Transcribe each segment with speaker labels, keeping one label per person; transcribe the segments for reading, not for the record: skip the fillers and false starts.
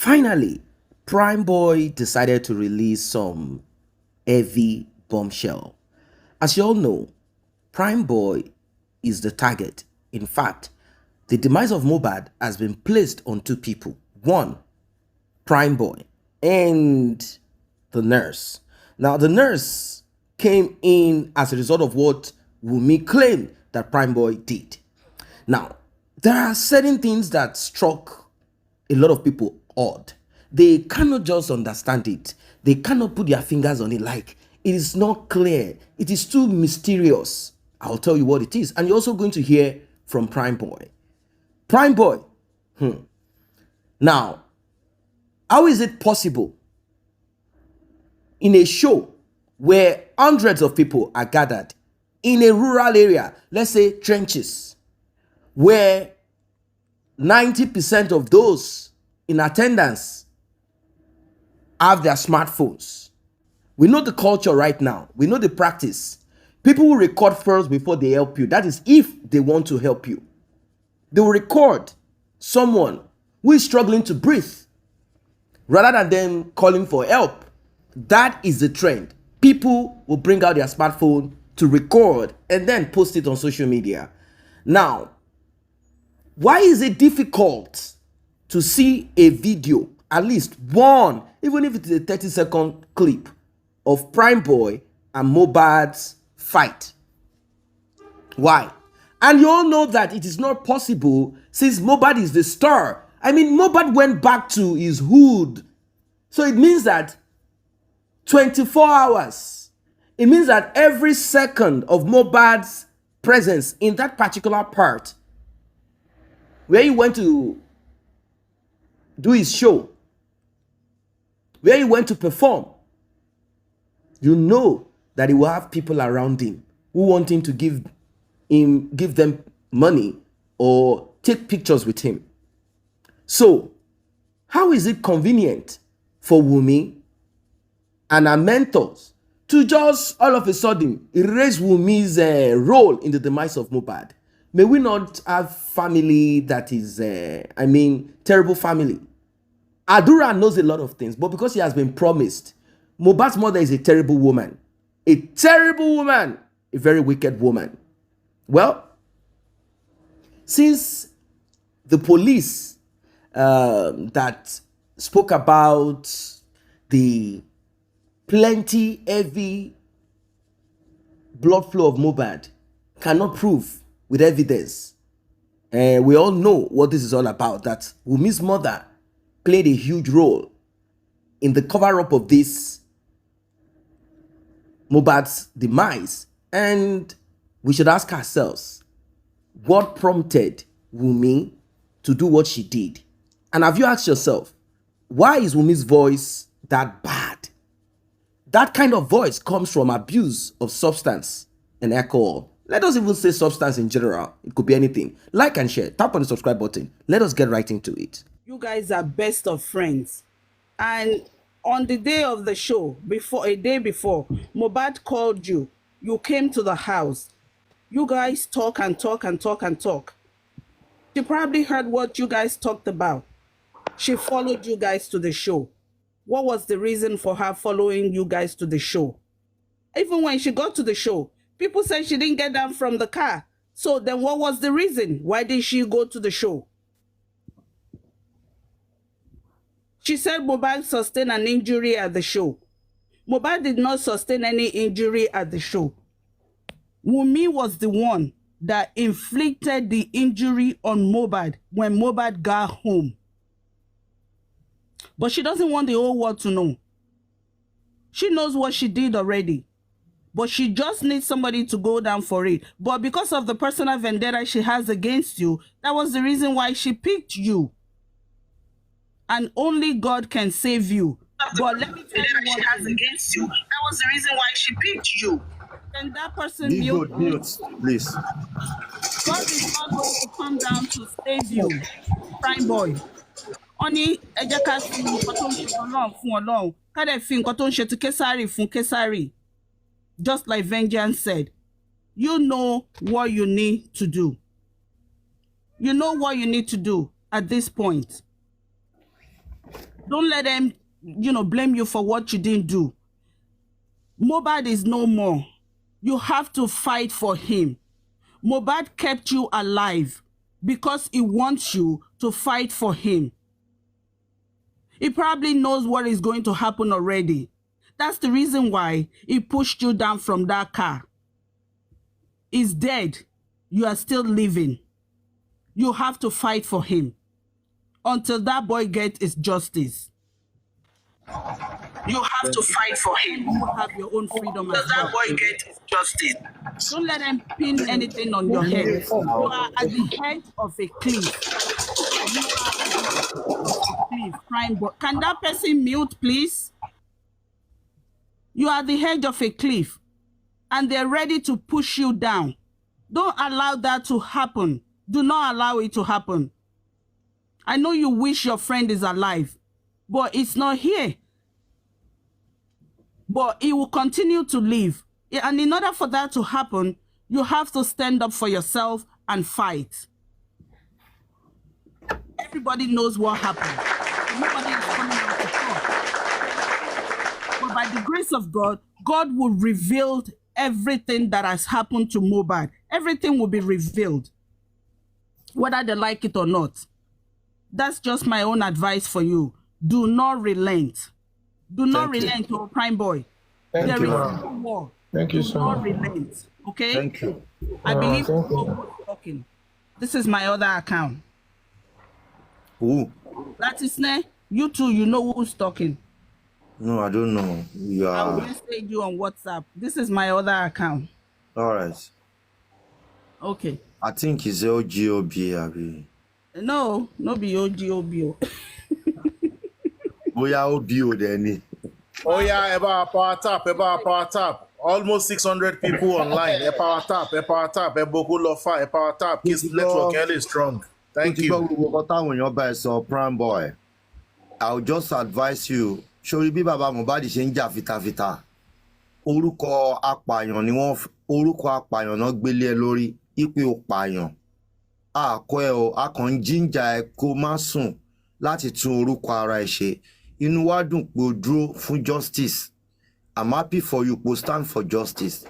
Speaker 1: Finally, Primeboy decided to release some heavy bombshell. As you all know, Primeboy is the target. In fact, the demise of Mohbad has been placed on two people. One, Primeboy, and the nurse. Now, the nurse came in as a result of what Wunmi claimed that Primeboy did. Now, there are certain things that struck a lot of people odd. They cannot just understand it. They cannot put their fingers on it. Like, it is not clear. It is too mysterious. I'll tell you what it is. And you're also going to hear from Primeboy. Primeboy. Now, how is it possible in a show where hundreds of people are gathered in a rural area, let's say trenches, where 90% of those in attendance have their smartphones? We know the culture right now. We know the practice. People will record first before they help you. That is if they want to help you. They will record someone who is struggling to breathe rather than them calling for help. That is the trend. People will bring out their smartphone to record and then post it on social media. Now, why is it difficult to see a video, at least one, even if it's a 30-second clip of Primeboy and Mohbad's fight? Why? And you all know that it is not possible since Mohbad is the star. I mean, Mohbad went back to his hood. So it means that 24 hours, it means that every second of Mohbad's presence in that particular part where he went to do his show, where he went to perform, you know that he will have people around him who want him to give them money or take pictures with him. So, how is it convenient for Wunmi and her mentors to just all of a sudden erase Wunmi's role in the demise of Mohbad? May we not have family that is, terrible family? Adura knows a lot of things, but because he has been promised, Mohbad's mother is a terrible woman. A terrible woman. A very wicked woman. Well, since the police that spoke about the plenty heavy blood flow of Mohbad cannot prove with evidence, we all know what this is all about, that Wunmi's mother played a huge role in the cover-up of this Mohbad's demise. And we should ask ourselves, what prompted Wunmi to do what she did? And have you asked yourself, why is Wunmi's voice that bad? That kind of voice comes from abuse of substance and alcohol. Let us even say substance in general. It could be anything. Like and share. Tap on the subscribe button. Let us get right into it.
Speaker 2: You guys are best of friends. And on the day of the show, a day before, Mohbad called you. You came to the house. You guys talk and talk and talk and talk. She probably heard what you guys talked about. She followed you guys to the show. What was the reason for her following you guys to the show? Even when she got to the show, people said she didn't get down from the car. So then what was the reason? Why did she go to the show? She said Mohbad sustained an injury at the show. Mohbad did not sustain any injury at the show. Wunmi was the one that inflicted the injury on Mohbad when Mohbad got home. But she doesn't want the whole world to know. She knows what she did already. But she just needs somebody to go down for it. But because of the personal vendetta she has against you, that was the reason why she picked you. And only God can save you. But let me tell you what she has against you. That was the reason why she picked you. And that person mute,
Speaker 3: please.
Speaker 2: God is not going to come down to save you, Primeboy. Only ejeka fi nǹkan tó ń ṣe Ọlọ́run fún Ọlọ́run. Ká dẹ̀ fi nǹkan tó ń ṣe ti Késárì fún Késárì. Just like Vengeance said, you know what you need to do. You know what you need to do at this point. Don't let them, blame you for what you didn't do. Mohbad is no more. You have to fight for him. Mohbad kept you alive because he wants you to fight for him. He probably knows what is going to happen already. That's the reason why he pushed you down from that car. He's dead. You are still living. You have to fight for him until that boy gets his justice. You have to fight for him. You have your own freedom as well. That boy get his justice. Don't let them pin anything on your head. You are at the head of a cliff. You are at the head of a cliff. Primeboy. Can that person mute, please? You are at the edge of a cliff, and they're ready to push you down. Don't allow that to happen. Do not allow it to happen. I know you wish your friend is alive, but it's not here. But he will continue to live. And in order for that to happen, you have to stand up for yourself and fight. Everybody knows what happened. Nobody is coming out to talk. But by the grace of God, God will reveal everything that has happened to Mohbad. Everything will be revealed, whether they like it or not. That's just my own advice for you. Do not relent. Do not relent, oh Primeboy.
Speaker 3: Thank you,
Speaker 2: There is no war.
Speaker 3: Thank you so
Speaker 2: Do not
Speaker 3: much.
Speaker 2: relent. Okay?
Speaker 1: Thank you.
Speaker 2: I believe
Speaker 3: thank you.
Speaker 2: God was talking. This is my other account.
Speaker 1: Who?
Speaker 2: That is you too, you know who's talking.
Speaker 1: No, I don't know. You
Speaker 2: I will
Speaker 1: are
Speaker 2: message you on WhatsApp. This is my other account.
Speaker 1: all right.
Speaker 2: Okay.
Speaker 1: I think it's LGOB, abi.
Speaker 2: No be OGOBO.
Speaker 1: Bóyá OBO dẹ̀.
Speaker 3: Oh yeah, about power tap. Almost 600 people online. Power tap. Boku Lofa, power tap. His network is strong. Thank you.
Speaker 1: Primeboy. I'll just advise you. Ṣorí bí bàbá Mohbad ṣe ń jà fitafita. Orúkọ apààyàn náà gbélé ẹ lórí. Ipe ó pààyàn. Àkọ́ ẹ o, a kàn ń jíǹjà ẹ kó má sùn láti tún orúkọ ara ẹ ṣe. Inú wa dùn pé o dúró fún justice. I'm happy for you to stand for justice.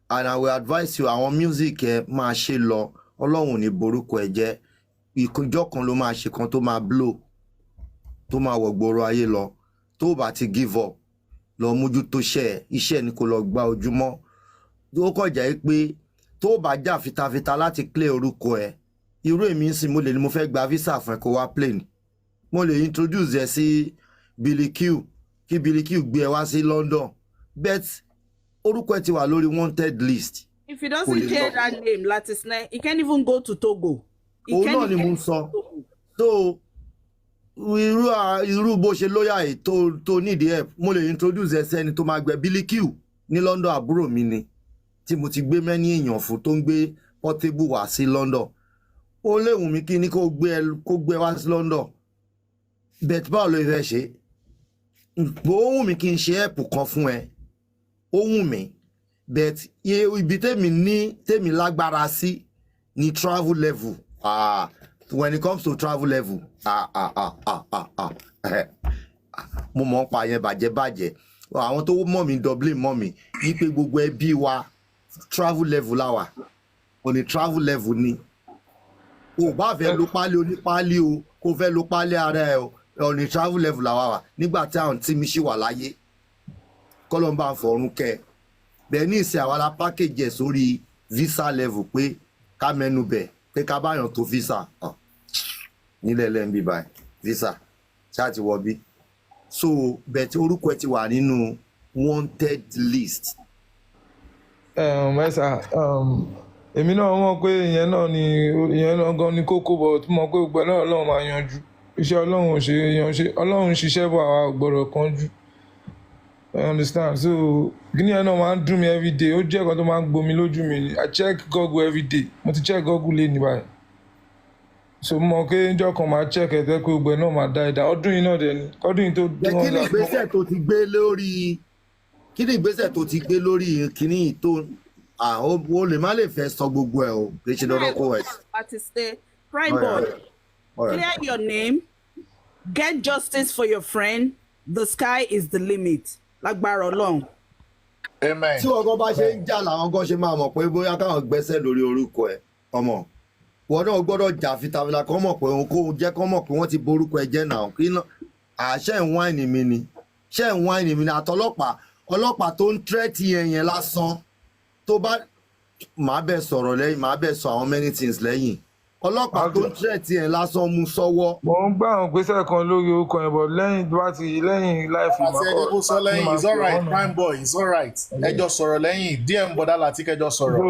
Speaker 1: And I will advise you, àwọn music ẹ máa ṣe lọ. Ọlọ́run ò ní borúkọ ẹ jẹ́. Ìkúnjọ́ kan ló máa ṣe kan tó máa blow. Tó máa wọ̀ gbòòrò ayé lọ. Tó bá ti give up. Lọ mójú tó ṣẹ́ iṣẹ́ ni kò lọ gba ojúmọ́. Ó kọjá pé tó bá jà fitafita láti clear orúkọ ẹ. Irú èmi ń sìn mo lè ní mo fẹ́ gba visa fún ẹ kó wá plane. Mo lè introduce ẹ sí Billy Q. Kí Billy Q gbé ẹ wá sí London. But orúkọ ẹ ti wà lórí wanted list.
Speaker 2: If he doesn't hear that name, Latisne, he can't even go to Togo.
Speaker 1: Òun náà ni mo ń sọ. So irú bó ṣe lóyà ẹ̀ tó need help. Mo lè introduce ẹ sẹ́ni tó máa gbẹ Billy Q ní London àbúrò mi ni. Tí mo ti gbé mẹ́ni èèyàn fún tó ń gbé Portable wá sí London. Ó lè wù mí kí ni kó gbé wá sí London. Bet báwo ló fẹ́ ṣe? Ó wù mí kí n ṣe help kan fún ẹ. Ó wù mí. Bet ibi tèmi lágbára sí ni travel level. When it comes to travel level, mo mọ̀ pa yẹn bàjẹ́. Àwọn tó mọ̀ mí Dublin mọ̀ mí ní pé gbogbo ẹbí wa travel level láwà. On a travel level ni. O bá fẹ́ lo pálí onípálí o, kò fẹ́ lo pálí ara ẹ o. On a travel level láwà wà. Nígbà tí àwọn tí mi ṣì wà láyé. Kọ́lọ́n bá ń fọ̀run kẹ́. Bẹ́ẹ̀ ní ìsìn àwa la package ẹ̀ sórí visa level pé ká mẹ́nu bẹ̀ pé ká báyàn tó visa. Nílẹ̀ lẹ́ńbí báyìí visa ṣáà ti wọ bí. So bẹ́ẹ̀ tí orúkọ ẹ ti wà nínú wanted list.
Speaker 4: Mẹ́sà èmi náà mọ̀ pé ìyẹn náà gan ni kókó bọ̀ tó mọ̀ pé gbogbo náà Ọlọ́run máa yanjú iṣẹ́ Ọlọ́run ò ṣe yanjú Ọlọ́run ṣiṣẹ́ bọ̀ àwa gbọ́dọ̀ kanjú. I understand. So gini ẹ náà máa ń dùn mí everyday ó jẹ́ ẹ̀kan tó máa ń gbomi lójú mi. I check Google everyday mo ti check Google lé ní báyìí. So mo mọ̀ pé njọ́ kan máa check ẹ̀ tẹ́ pé gbogbo ẹ̀ náà máa dá ẹ̀dá ọdún yìí náà dẹ̀ ni ọdún yìí tó dún
Speaker 1: Kí ni ìgbésẹ̀ tó ti gbé lórí kíní tó o lè má lè fẹ́ sọ gbogbo ẹ̀ o kì í ṣe dandan kó ẹ̀.
Speaker 2: Primeboy, clear your name. Get justice for your friend. The sky is the limit. Lágbára Ọlọ́run.
Speaker 3: Amen.
Speaker 5: tí ọgọ́ bá ṣe ń jà làwọn kan ṣe máa mọ̀ pé bóyá káwọn gbẹ́sẹ̀ lórí orúkọ ẹ̀ ọmọ wọn náà gbọ́dọ̀ jà fìtàfìtà kan mọ̀ pé òun kò jẹ́ kán mọ̀ pé wọ́n ti borúkọ ẹ̀ jẹ́ náà kí náà àṣẹ ń wáìnì mi ni ṣẹ́ ń wáìnì mi ni ọlọ́pàá tó ń tírẹ́tì yẹn lásán tó bá máa bẹ̀ sọ̀rọ̀ lẹ́yìn máa bẹ̀ sọ àwọn many things lẹ́yìn ọlọ́pàá tó ń tírẹ̀tì ẹ̀ lásán mú sọ́wọ́.
Speaker 4: mo ń gbà àwọn gbèsè kan lórí orúkọ yẹn bọ̀ lẹ́yìn bá ti lẹ́yìn láìfù
Speaker 3: àti ẹni kó sọ lẹ́yìn it's alright Primeboy it's alright ẹjọ́ sọ̀rọ̀ lẹ́yìn DM bọ́dá láti kẹjọ sọ̀rọ̀.
Speaker 4: so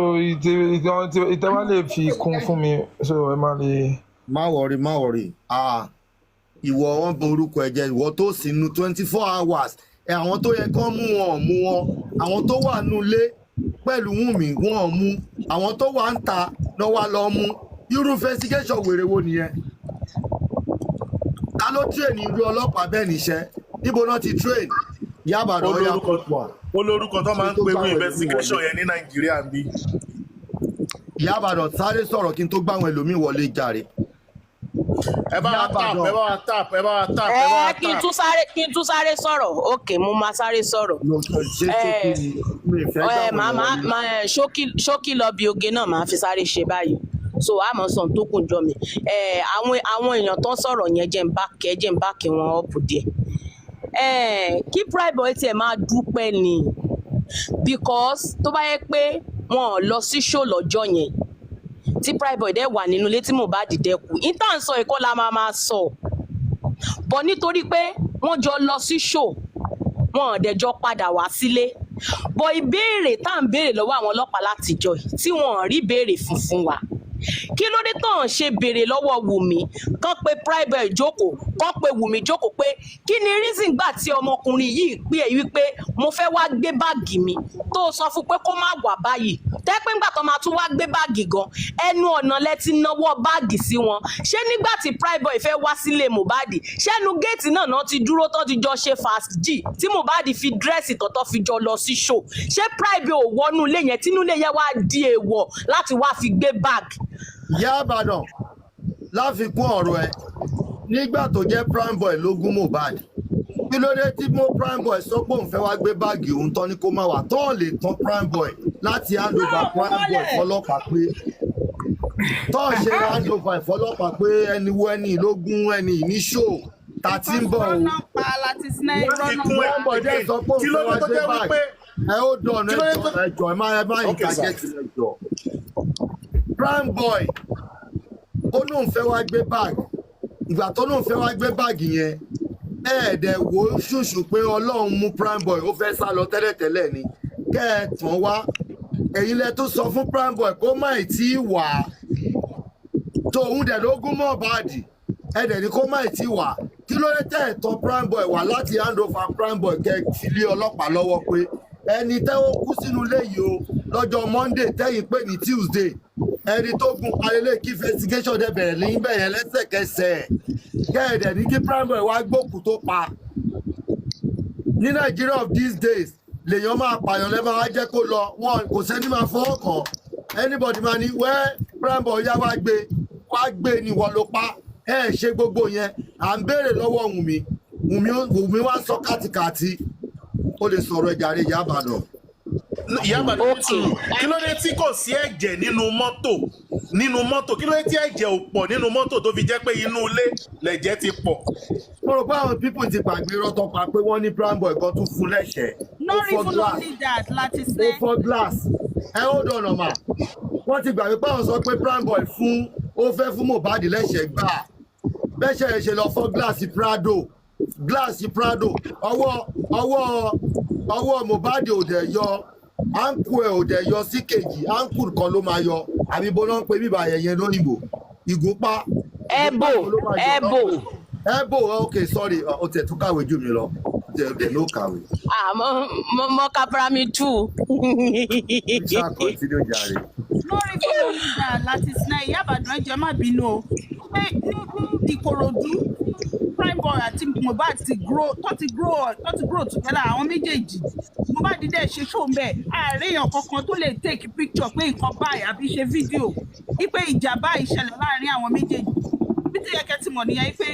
Speaker 4: ìtẹ́wá lè fi kún fún mi so ẹ má lè.
Speaker 5: má wọrí ìwọ wọn bọ orúkọ ẹ jẹ ìwọ tó sì nu 24 hours ẹ àwọn tó yẹ kán mú wọn àwọn tó wà nulẹ̀ pẹ̀lú Wùnmí wọn mú àwọn tó wà ń ta náà wà lọ mú irú investigation wèrè wo nìyẹn ta ló train irú ọlọ́pàá bẹ́ẹ̀ níṣẹ́ níbo náà ti train Ìyábàdàn ọ̀yà pọ̀pọ̀
Speaker 3: olórúkọ tó máa ń pè fún investigation yẹn ní Nàìjíríà ń bí.
Speaker 5: Ìyábàdàn sáré sọ̀rọ̀ kí n tó gbáwọn ẹlòmíì wọlé jàre.
Speaker 3: ẹ bá wa tap.
Speaker 6: kí n tún sáré sọ̀rọ̀ ok mo máa sáré sọ̀rọ̀ ṣókí lọ bí oge náà máa fi sáré ṣe báyìí so àmọ́ sàn tó kùn jọ mi àwọn èèyàn tó ń sọ̀rọ̀ yẹn jẹ́ ń bá kí wọ́n ọ̀pù díẹ̀ kí Primeboy tiẹ̀ máa dúpẹ́ ni because tó bá yẹ pé wọn ò lọ sí show lọ́jọ́ yẹn tí Primeboy dẹ̀ wà nínú ilé tí Mohbad dẹ̀ kú ìtàn sọ ẹ̀kọ́ la máa sọ bọ̀ nítorí pé wọ́n jọ lọ sí show wọn ò dẹ̀ jọ padà wá sílé bọ̀ ìbéèrè tá à ń béèrè lọ́wọ́ àwọn ọlọ́pàá látijọ́ tí wọn ò rí béèrè fún wa kí ló dé tán ṣe béèrè lọ́wọ́ Wùmí kán pé Primeboy jókòó kán pé Wùmí jókòó pé kí ni reason gbà tí ọmọkùnrin yìí pé ẹ wípé mo fẹ́ wá gbé báàgì mi tó sọ fún pé kó má wà báyìí tẹ́pẹ́ ńgbà tó máa tún wá gbé báàgì gan ẹnu ọ̀nà lẹ ti náwó báàgì sí wọn ṣé nígbà tí Primeboy fẹ́ wá sílé Mohbad ṣẹ́nu géètì náà ti dúró tán ti jọ ṣe fast g tí Mohbad fi dírẹ́sì tọ̀tọ̀ fi jọ lọ sí show ṣé Primeboy ò wọnú ilé yẹn tínú ilé yẹn wá di èèwọ̀ láti wá fi gbé báàgì.
Speaker 5: Ìyábàdàn láfikún ọ̀rọ̀ ẹ nígbà tó jẹ́ Primeboy ló gún Mohbad kí ló dé tí Primeboy sọ pé òun fẹ́ wá gbé báàgì òun tán ní kó má wà tán lè tán Primeboy láti handover Primeboy fọlọ́pàá pé tán ṣe handover ìfọlọ́pàá pé ẹni wo ẹni ló gún ẹni ní show ta ti ń bọ̀ o Primeboy dẹ́ sọ pé òun fẹ́ wá gbé báàgì ẹ ó dọ̀nà ẹjọ́ ẹ má ìtàgé tilẹ̀ jọ. Primeboy ó lóun fẹ́ wá gbé báàgì ìgbà tó lóun fẹ́ wá gbé báàgì yẹn ẹ̀ẹ́dẹ̀ wò ó ṣùṣù pé Ọlọ́run mú Primeboy ó fẹ́ sá lọ tẹ́lẹ̀tẹ́lẹ̀ ni kẹ́ẹ̀tàn wá èyí lẹ tó sọ fún Primeboy kó má ì tí wà tóun dẹ̀ ló gún Mohbad ẹ̀ẹ́dẹ̀ ni kó má ì tí wà kí ló dé tẹ́ẹ̀tàn Primeboy wá láti handover Primeboy kẹ́ fi lé ọlọ́pàá lọ́wọ́ pé ẹni tẹ́wọ́ kú sínú ilé yìí o lọ́jọ́ Monday tẹ́yìn pé ní Tuesday ẹni tó gun palẹ́lẹ́ kí investigation dẹ̀ bẹ̀rẹ̀ ní bẹ̀yẹn lẹ́sẹ̀kẹsẹ̀ kẹ́ẹ̀dẹ̀ ní kí Primeboy wá gbókù tó pa ní Nigeria of these days lèèyàn máa pààyàn lẹ́ẹ̀ máa jẹ́ kó lọ wọn kò sẹ́ni máa fọwọ́ kàn anybody máa ní wẹ́ Primeboy yá wá gbé ni wọ́n ló pa ẹ̀ ṣe gbogbo yẹn à ń béèrè lọ́wọ́ Wùmí wá sọ kátikàti ó lè sọ̀rọ̀ ẹ̀jàre Ìyábàdàn.
Speaker 3: Ìyábàdàn kí ló dé tí kò sí ẹ̀jẹ̀ nínú mọ́tò kí ló dé tí ẹ̀jẹ̀ ò pọ̀ nínú mọ́tò tó fi jẹ́ pé inú ilé lẹ̀jẹ̀ ti pọ̀.
Speaker 5: mo rò pé àwọn pípọ̀ ti gbàgbé rọ́tọ̀ pa pé wọ́n ní Primeboy kan tún fún lẹ́sẹ̀.
Speaker 2: Not even only that láti ṣe.
Speaker 5: ó fọ́ glass ẹ ó dọ̀nà mà wọ́n ti gbàgbé pé àwọn sọ pé Primeboy ó fẹ́ fún Mohbad lẹ́sẹ̀ gbà bẹ́sẹ̀ ẹ̀ ṣe lọ fọ́ glass Prado ọwọ́ Mohbad ò dẹ̀ yọ áńkù ẹ̀ ò dẹ̀ yọ sí kejì áńkù kan ló máa yọ àbí bó náà ń pe bíbá yẹn lóyìnbó ìgúnpá. ẹ̀bò ok sorry o tẹ̀ tún kàwé jù mí lọ tẹ̀ ló kàwé.
Speaker 6: mo ka primary 2.
Speaker 5: ṣáà kọ́ntínú jàre.
Speaker 2: lórí fídíò láti sinai Ìyábàdàn ẹjẹ má bínú o pé ní Ìkòròdú Primeboy àti Mohbad ti grow together àwọn méjèèjì Mohbad dẹ̀ ṣe show ń bẹ̀ ààrẹ èèyàn kankan tó lè take picture pé nǹkan báyìí àbí ṣe fídíò wípé ìjà báyìí ṣẹlẹ̀ láàrin àwọn méjèèjì bí tí yẹ kẹ́ ti mọ̀ nìyẹn pé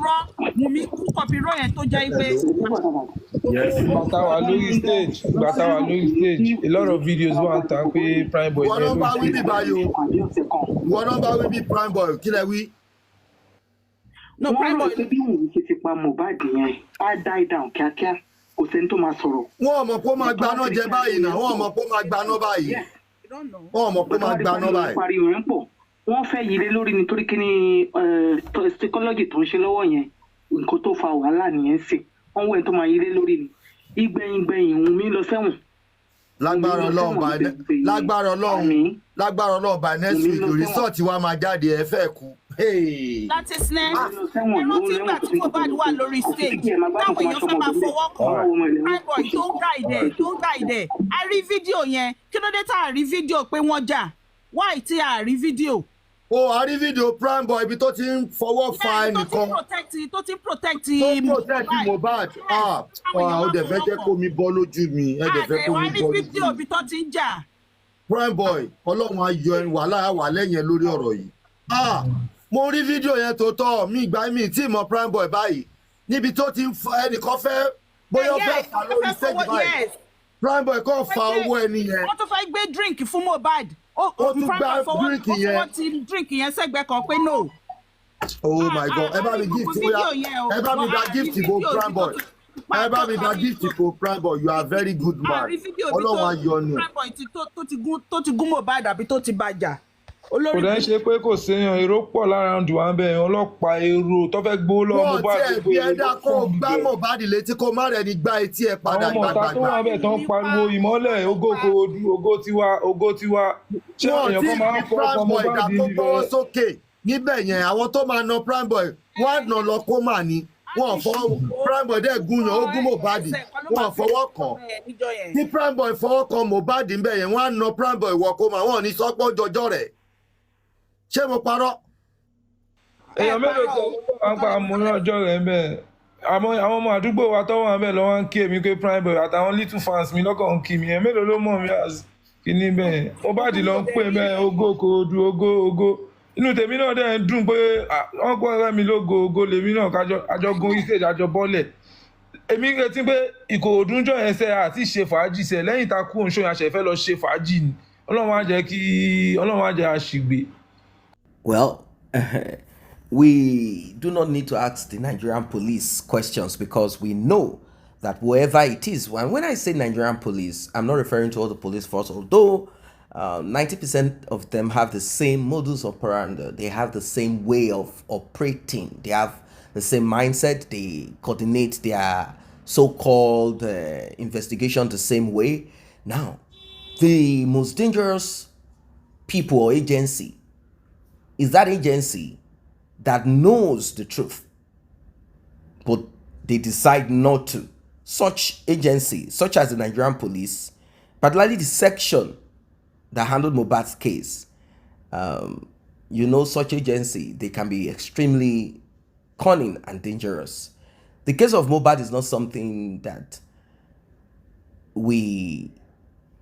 Speaker 2: rọ́ Wùmí kú kọ̀bí rọ́ yẹn tó jẹ́ pé.
Speaker 4: ìgbà tá a wà lórí stage a lot of videos wà ń ta pé Primeboy
Speaker 5: Ìwọ
Speaker 4: yẹn
Speaker 5: náà
Speaker 4: ló
Speaker 5: bá wí
Speaker 4: ṣe.
Speaker 5: bí báyìí o. Ìwọ náà bá wí bí Primeboy kí lẹ wí.
Speaker 2: No,
Speaker 7: wọ́n rò
Speaker 2: Primeboy.
Speaker 7: pé bí òun ṣe ti pa Mohbad yẹn á die down kíákíá kò sẹ́ni tó máa sọ̀rọ̀.
Speaker 5: Wọ́n mọ̀ pé ó máa gbaná jẹ báyìí náà. Wọ́n mọ̀ pé ó máa gbaná báyìí.
Speaker 7: Yes.
Speaker 2: I don't know.
Speaker 5: Wọ́n mọ̀ pé ó máa gbaná báyìí.
Speaker 7: pariwo rẹ̀ ń pọ̀ wọ́n fẹ́ yí lé lórí nítorí kí ni psychology tó ń ṣe lọ́wọ́ yẹn nǹkan tó fa wàhálà nìyẹn sí wọ́n wẹ̀ tó máa yí lé lórí ni ìgbẹ̀yìn Wùmí lọ sẹ́wọ̀n.
Speaker 5: Lágbára Ọlọ́run by next week result wa máa jáde ẹ fẹ́ kú.
Speaker 2: That is next. Ẹran tí gbà tí Mohbad wà lórí stage táwọn èèyàn fẹ́ máa fọwọ́ kàn Primeboy tó ń guide. A rí fídíò yẹn kí ló dé tá a rí fídíò pé wọ́n jà why tí a rí fídíò.
Speaker 5: O a rí fídíò Primeboy ibi tó ti ń fọwọ́ fa ẹnìkan.
Speaker 2: tó ti protect
Speaker 5: Mohbad. Ó dẹ̀ fẹ́ jẹ́ kó mi bọ́ lójú mi. Ẹ dẹ̀ fẹ́ kó mi bọ́ lójú mi.
Speaker 2: A rí fídíò ibi tó ti ń jà.
Speaker 5: Primeboy Ọlọ́run á yọ wàhálà wà lẹ́yìn lórí ọ̀rọ̀ yìí. Mo rí fídíò yẹn tó tọ́ mi ìgbà mi tí mo Primeboy báyìí níbi tó ti ń fa ẹnìkan fẹ́ bóyá ó fẹ́ fà lórí stage báyìí. Primeboy kàn fa owó ẹni yẹn.
Speaker 2: Wọ́n tún fẹ́ gbé drink fún Mohbad.
Speaker 5: Ó tún gba drink yẹn.
Speaker 2: Wọ́n ti drink yẹn sẹ́gbẹ̀ẹ́ kan pé no.
Speaker 5: Oh my God, ẹ bá mi gift ẹ bá mi gba gift bo Primeboy. Ẹ bá mi gba gift bo Primeboy, you are very good man. Ọlọ́run ayọ̀ ni.
Speaker 2: Primeboy tó ti gún Mohbad àbí tó ti bàjà.
Speaker 4: Kò dẹ́ ṣe pé kò séèyàn èrò pọ̀ lára ń dùn wá bẹ́ẹ̀ ọlọ́pàá èrò tó fẹ́ gbó lọ́wọ́ Mohbad.
Speaker 5: Wọ́n ti ẹ̀bí ẹ̀dá kó gbá Mohbad létí kó má rẹ̀ ní gbá etí ẹ̀ padà gbàgbàgbà.
Speaker 4: Àwọn ọmọ ọ̀tá tó wà bẹ̀ tán pariwo ìmọ́lẹ̀ ògo tiwa. Ṣé èèyàn kan máa ń fọ́ ọkọ̀ Mohbad
Speaker 5: yìí lọ? Sókè níbẹ̀ yẹn àwọn tó máa na Primeboy wọ́n á nà lọ kó mà ní. Wọ́n fọ́ Primeboy dẹ̀ gún yàn ó gún Mohbad wọ́n fọwọ́ kàn. Tí Primeboy fọwọ́ kan Mohbad ń bẹ̀ yẹn wọ́n á na Primeboy wọ̀ kó mà wọ́n ní sọ́pọ̀ jọjọ́ rẹ̀. Ṣé mo parọ́?
Speaker 4: Èèyàn mélòó tó ń pa àmúná ọjọ́ rẹ̀ bẹ́ẹ̀ àwọn ọmọ àdúgbò wa tọ́wọ́ àbẹ̀ lọ́wọ́ ń kí èmi pé Primeboy àtàwọn little fans mi lọ́kàn ń kí mi ẹ̀ mélòó ló mọ̀ mí kíní bẹ́ẹ̀ Mohbad ló ń pè bẹ́ẹ̀ ògo kò du ògo inú tèmi náà dẹ̀ ń dùn pé wọ́n pọ̀ ọ̀rẹ́ mi ògo lèmi náà kájọ gun stage àjọ bọ́lẹ̀ èmi retí pé Ìkòròdú ń jọ ẹsẹ̀ àti ṣe fàájì sẹ̀ lẹ́yìn tá a kú òǹṣọ́ àṣẹ fẹ́ lọ ṣe fàájì ni Ọlọ́run á jẹ́ àṣìgbè.
Speaker 1: Well, we do not need to ask the Nigerian police questions because we know that wherever it is, when I say Nigerian police, I'm not referring to all the police force, although 90% of them have the same modus operandi. They have the same way of operating. They have the same mindset. They coordinate their so-called investigation the same way. Now, the most dangerous people or agency is that agency that knows the truth, but they decide not to. Such agency, such as the Nigerian police, particularly the section that handled Mohbad's case, such agency, they can be extremely cunning and dangerous. The case of Mohbad is not something that we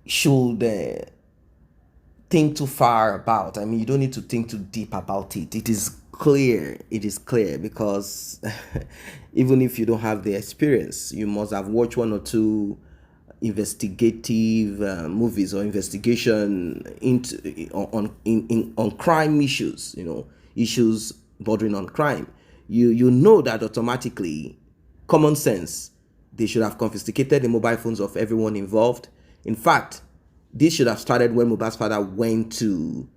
Speaker 1: should think too far about. I mean, you don't need to think too deep about it. It is clear because even if you don't have the experience, you must have watched one or two investigative movies or investigation on crime issues, issues bordering on crime. You know that automatically, common sense, they should have confiscated the mobile phones of everyone involved. In fact, this should have started when Mohbad's father went to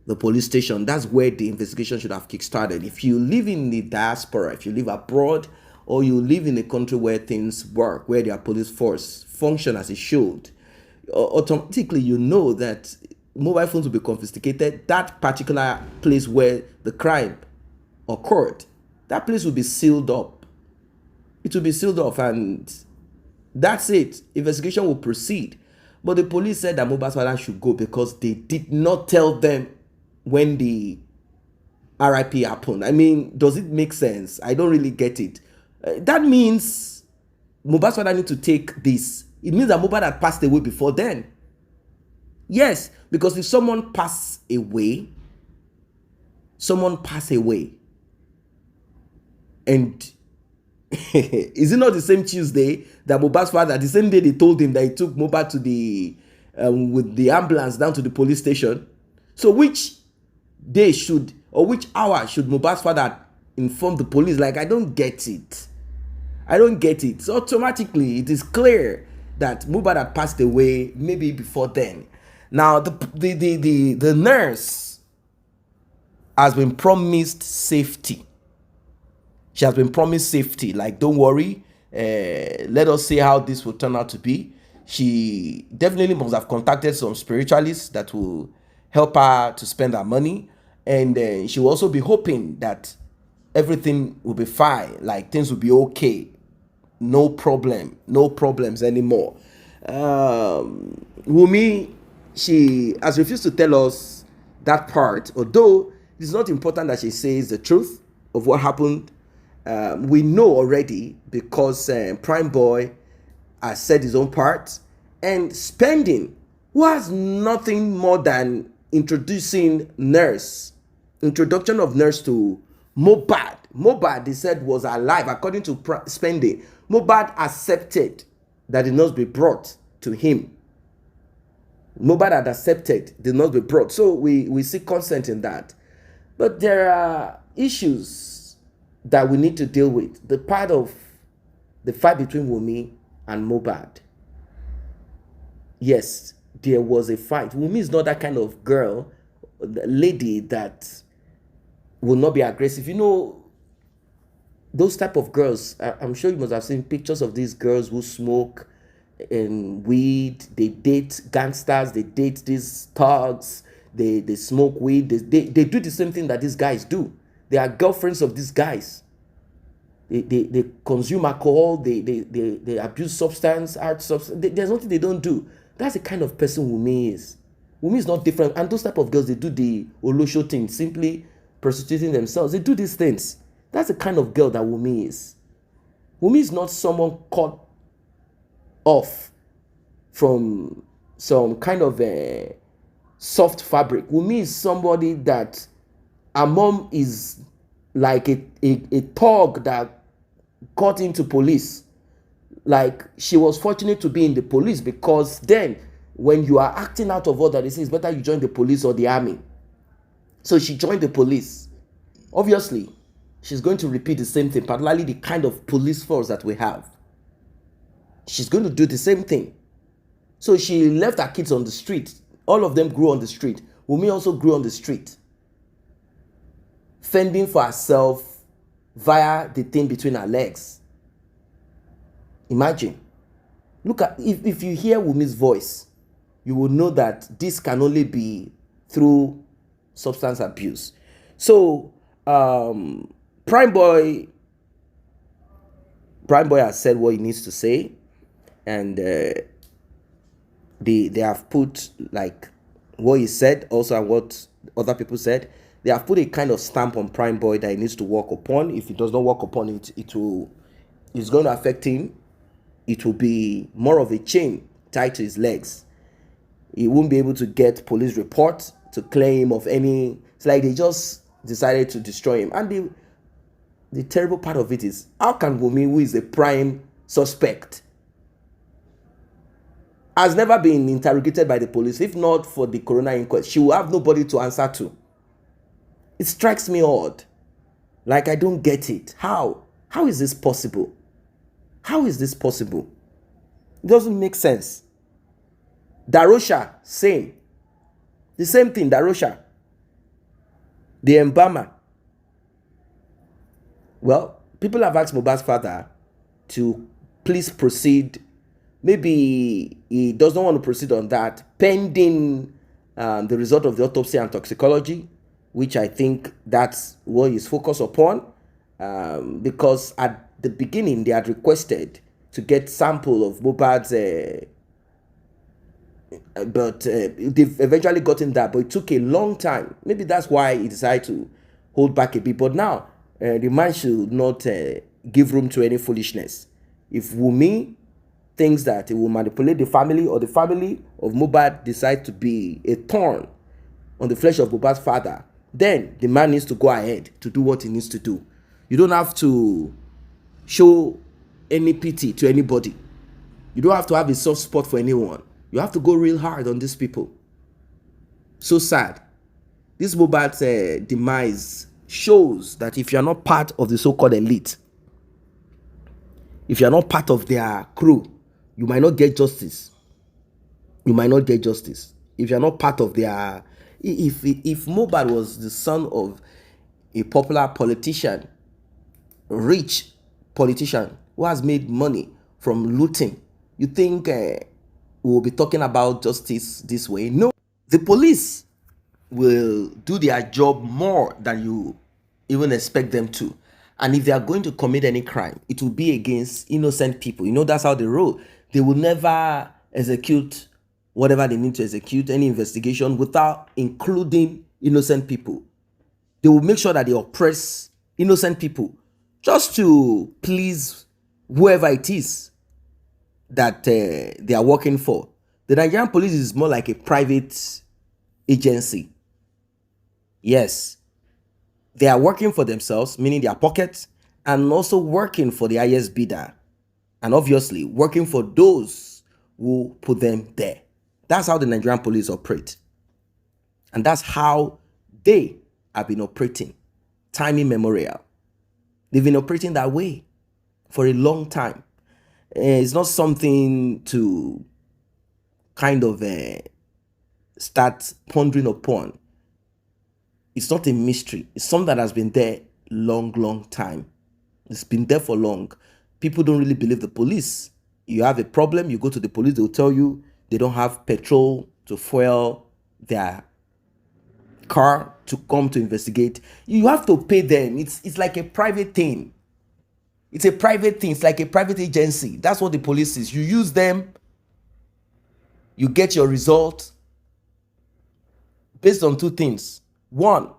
Speaker 1: the police station. That's where the investigation should have kickstarted. If you live in the diaspora, if you live abroad, or you live in a country where things work, where their police force function as it should, automatically you know that mobile phones will be confiscated. That particular place where the crime occurred, that place will be sealed up. It will be sealed off and that's it. Investigation will proceed. But the police said that Mohbad's father should go because they did not tell them when the RIP happened. I mean, does it make sense? I don't really get it. That means Mohbad's father need to take this. It means that Mohbad had passed away before then. Yes, because if someone pass away, And is it not the same Tuesday that Mohbad's father, the same day they told him that he took Mohbad to the with the ambulance down to the police station? So which day should, or which hour should Mohbad's father inform the police? Like, I don't get it. I don't get it. So automatically it is clear that Mohbad had passed away maybe before then. Now the nurse has been promised safety. She has been promised safety. Like, don't worry. Let us see how this will turn out to be. She definitely must have contacted some spiritualists that will help her to spend her money. And she will also be hoping that everything will be fine. Like, things will be okay. No problems anymore. Wunmi, she has refused to tell us that part, although it's not important that she says the truth of what happened. We know already because Primeboy has said his own part, and Spending, who has nothing more than introduction of nurse to Mohbad. Mohbad, they said, was alive. According to Spending, Mohbad accepted that the nurse be brought to him. Mohbad had accepted the nurse be brought. So we see consent in that. But there are issues that we need to deal with. The part of the fight between Wunmi and Mohbad. Yes, there was a fight. Wunmi is not that kind of girl, lady that will not be aggressive. You know, those type of girls, I'm sure you must have seen pictures of these girls who smoke and weed. They date gangsters, they date these thugs, they smoke weed, they do the same thing that these guys do. They are girlfriends of these guys. They consume alcohol, they abuse substance, hard substance. There's nothing they don't do. That's the kind of person Wunmi is. Wunmi is not different. And those type of girls, they do the Olosho thing, simply prostituting themselves. They do these things. That's the kind of girl that Wunmi is. Wunmi is not someone caught off from some kind of a soft fabric. Wunmi is somebody that her mom is like a thug that got into police. Like, she was fortunate to be in the police, because then when you are acting out of order, they say it's better you join the police or the army. So she joined the police. Obviously, she's going to repeat the same thing, particularly the kind of police force that we have. She's going to do the same thing. So she left her kids on the street. All of them grew on the street. Wunmi also grew on the street, fending for herself via the thing between her legs. Imagine. Look at, if you hear Wunmi's voice, you will know that this can only be through substance abuse. So Primeboy has said what he needs to say, and they have put, like, what he said also and what other people said. They have put a kind of stamp on Primeboy that he needs to work upon. If he does not work upon it, it's going to affect him. It will be more of a chain tied to his legs. He won't be able to get police report to claim of any. It's like they just decided to destroy him. And the terrible part of it is, how can Wunmi, who is a prime suspect, has never been interrogated by the police? If not for the coroner inquest, she will have nobody to answer to. It strikes me odd. Like, I don't get it. How is this possible? How is this possible? It doesn't make sense. Darosha, same. The same thing, Darosha. The embalmer. Well, people have asked Mohbad's father to please proceed. Maybe he does not want to proceed on that, pending the result of the autopsy and toxicology, which I think that's what he's focused upon, because at the beginning they had requested to get sample of Mohbad's, but they've eventually gotten that, but it took a long time. Maybe that's why he decided to hold back a bit. But now the man should not give room to any foolishness. If Wunmi thinks that he will manipulate the family, or the family of Mohbad decide to be a thorn on the flesh of Mohbad's father, then the man needs to go ahead to do what he needs to do. You don't have to show any pity to anybody. You don't have to have a soft spot for anyone. You have to go real hard on these people. So sad. This Mohbad's demise shows that if you're not part of the so-called elite, if you're not part of their crew, you might not get justice. You might not get justice. If you're not part of their... If Mohbad was the son of a popular politician, rich politician who has made money from looting, you think we'll be talking about justice this way? No. The police will do their job more than you even expect them to. And if they are going to commit any crime, it will be against innocent people. You know, that's how they roll. They will never execute whatever they need to execute, any investigation, without including innocent people. They will make sure that they oppress innocent people just to please whoever it is that they are working for. The Nigerian police is more like a private agency. Yes, they are working for themselves, meaning their pockets, and also working for the highest bidder. And obviously, working for those who put them there. That's how the Nigerian police operate. And that's how they have been operating. Time immemorial. They've been operating that way for a long time. It's not something to kind of start pondering upon. It's not a mystery. It's something that has been there long time. It's been there for long. People don't really believe the police. You have a problem, you go to the police, they'll tell you they don't have petrol to fuel their car to come to investigate. You have to pay them. It's like a private thing. It's a private thing. It's like a private agency. That's what the police is. You use them, you get your result based on two things. One,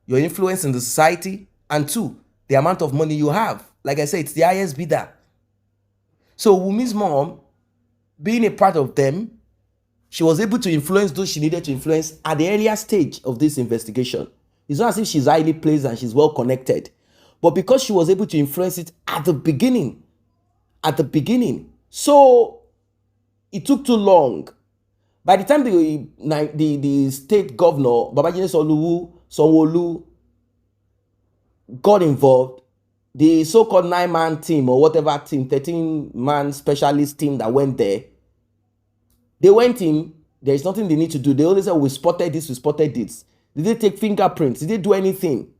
Speaker 1: your influence in the society, and two, the amount of money you have. Like I said, it's the highest bidder. So Wumi's mom, being a part of them, she was able to influence those she needed to influence at the earlier stage of this investigation. It's not as if she's highly placed and she's well connected. But because she was able to influence it at the beginning, so it took too long. By the time the state governor, Babajide Sanwo-Olu, got involved, the so-called 9-man team or whatever team, 13-man specialist team that went there, they went in, there's nothing they need to do. They only said, we spotted this, we spotted this. Did they take fingerprints? Did they do anything?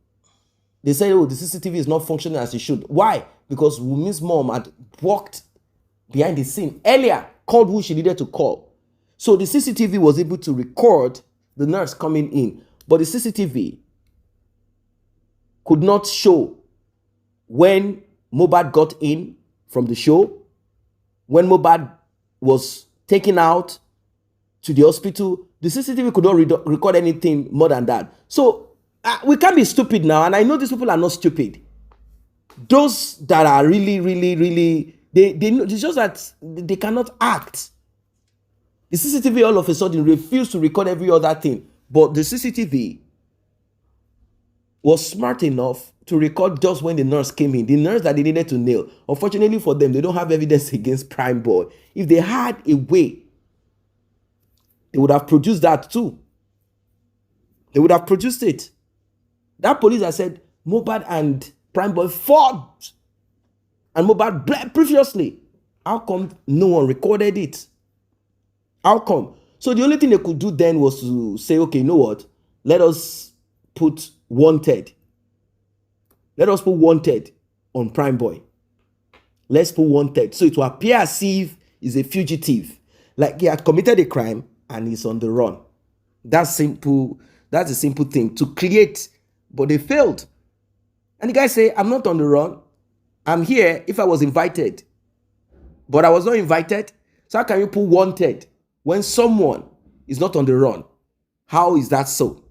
Speaker 1: They said, oh, the CCTV is not functioning as it should. Why? Because Wumi's mom had walked behind the scene earlier, called who she needed to call. So the CCTV was able to record the nurse coming in. But the CCTV could not show when Mohbad got in from the show, when Mohbad was taken out to the hospital. The CCTV could not record anything more than that. So we can't be stupid now. And I know these people are not stupid. Those that are really, they know, it's just that they cannot act. The CCTV all of a sudden refused to record every other thing. But the CCTV was smart enough to record just when the nurse came in. The nurse that they needed to nail. Unfortunately for them, they don't have evidence against Primeboy. If they had a way, they would have produced that too. They would have produced it. That police has said Mohbad and Primeboy fought. And Mohbad bled previously. How come no one recorded it? How come? So the only thing they could do then was to say, okay, you know what? Let us put wanted. Let us put wanted on Primeboy. Let's put wanted. So it will appear as if he's a fugitive. Like he had committed a crime and he's on the run. That's simple. That's a simple thing to create. But they failed. And the guy say, I'm not on the run. I'm here if I was invited. But I was not invited. So how can you put wanted when someone is not on the run? How is that so?